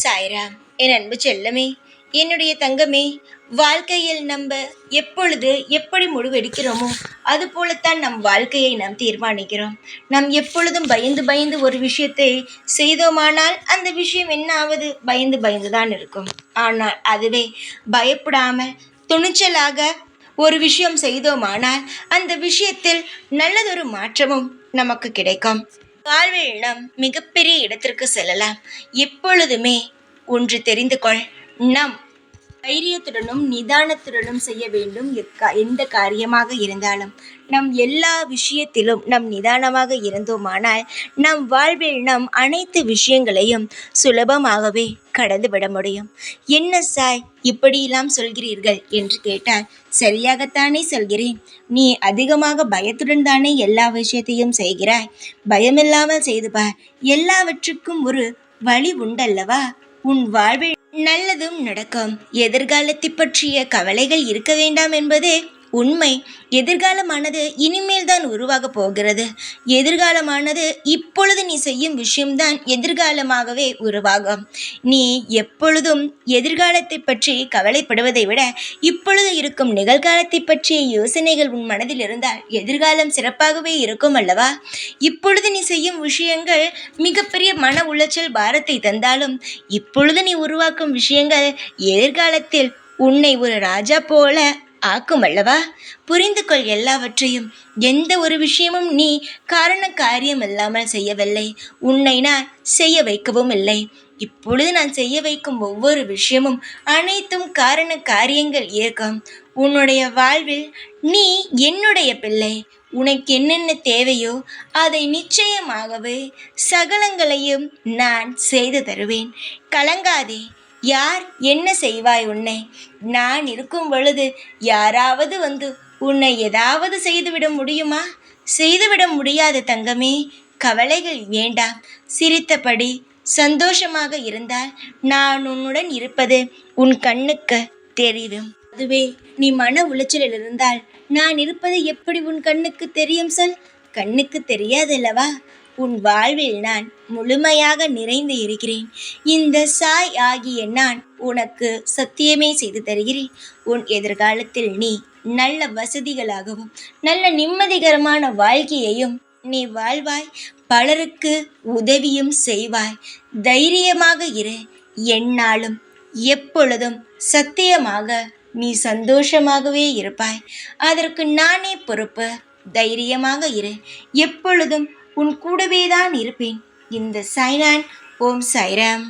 சாய்ராம். என் அன்பு செல்லமே, என்னுடைய தங்கமே, வாழ்க்கையில் நம்ம எப்பொழுது எப்படி முடிவெடுக்கிறோமோ அது போலத்தான் நம் வாழ்க்கையை நாம் தீர்மானிக்கிறோம். நாம் எப்பொழுதும் பயந்து பயந்து ஒரு விஷயத்தை செய்தோமானால் அந்த விஷயம் என்ன ஆவது? பயந்து பயந்து தான் இருக்கும். ஆனால் அதுவே பயப்படாமல் துணிச்சலாக ஒரு விஷயம் செய்தோமானால் அந்த விஷயத்தில் நல்லதொரு மாற்றமும் நமக்கு கிடைக்கும். வாழ்வில் நாம் மிகப்பெரிய இடத்திற்கு செல்லலாம். எப்பொழுதுமே ஒன்று தெரிந்து கொள், நம் தைரியத்துடனும் நிதானத்துடனும் செய்ய வேண்டும். எந்த காரியமாக இருந்தாலும் நம் எல்லா விஷயத்திலும் நம் நிதானமாக இருந்தோமானால் நம் வாழ்வில் நம் அனைத்து விஷயங்களையும் சுலபமாகவே கடந்து விட முடியும். என்ன சாய் இப்படியெல்லாம் சொல்கிறீர்கள் என்று கேட்டால், சரியாகத்தானே சொல்கிறேன். நீ அதிகமாக பயத்துடன் தானே எல்லா விஷயத்தையும் செய்கிறாய். பயமில்லாமல் செய்து பார். எல்லாவற்றுக்கும் ஒரு வழி உண்டல்லவா? உன் வாழ்வில் நல்லதும் நடக்கும். எதிர்காலத்தை பற்றிய கவலைகள் இருக்க வேண்டாம் என்பதே உண்மை. எதிர்காலமானது இனிமேல் தான் உருவாக போகிறது. எதிர்காலமானது இப்பொழுது நீ செய்யும் விஷயம்தான் எதிர்காலமாகவே உருவாகும். நீ எப்பொழுதும் எதிர்காலத்தை பற்றி கவலைப்படுவதை விட இப்பொழுது இருக்கும் நிகழ்காலத்தை பற்றிய யோசனைகள் உன் மனதில் இருந்தால் எதிர்காலம் சிறப்பாகவே இருக்கும் அல்லவா? இப்பொழுது நீ செய்யும் விஷயங்கள் மிகப்பெரிய மன உளைச்சல் பாரத்தை தந்தாலும் இப்பொழுது நீ உருவாக்கும் விஷயங்கள் எதிர்காலத்தில் உன்னை ஒரு ராஜா போல ஆக்கும் அல்லவா? புரிந்து கொள் எல்லாவற்றையும். எந்த ஒரு விஷயமும் நீ காரண காரியம் இல்லாமல் செய்யவில்லை. உன்னை நான் செய்ய வைக்கவும் இல்லை. இப்பொழுது நான் செய்ய வைக்கும் ஒவ்வொரு விஷயமும் அனைத்தும் காரண காரியங்கள் இருக்கும். உன்னுடைய வாழ்வில் நீ என்னுடைய பிள்ளை. உனக்கு என்னென்ன தேவையோ அதை நிச்சயமாகவே சகலங்களையும் நான் செய்து தருவேன். கலங்காதே. யார் என்ன செய்வாய் உன்னை? நான் இருக்கும் பொழுது யாராவது வந்து உன்னை ஏதாவது செய்துவிட முடியுமா? செய்துவிட முடியாது தங்கமே. கவலைகள் வேண்டாம். சிரித்தபடி சந்தோஷமாக இருந்தால் நான் உன்னுடன் இருப்பது உன் கண்ணுக்கு தெரியும். அதுவே நீ மன உளைச்சலில் இருந்தால் நான் இருப்பது எப்படி உன் கண்ணுக்கு தெரியும் சொல்? கண்ணுக்கு தெரியாதல்லவா? உன் வாழ்வில் நான் முழுமையாக நிறைந்து இருக்கிறேன். இந்த சாய் ஆகிய நான் உனக்கு சத்தியமே செய்து தருகிறேன். உன் எதிர்காலத்தில் நீ நல்ல வசதிகளாகவும் நல்ல நிம்மதிகரமான வாழ்க்கையையும் நீ வாழ்வாய். பலருக்கு உதவியும் செய்வாய். தைரியமாக இரு. எந்நாளும் எப்பொழுதும் சத்தியமாக நீ சந்தோஷமாகவே இருப்பாய். அதற்கு நானே பொறுப்பு. தைரியமாக இரு. எப்பொழுதும் உன் கூடவே தான் இருப்பேன். இந்த சாய்ராம். ஓம் சாய்ராம்.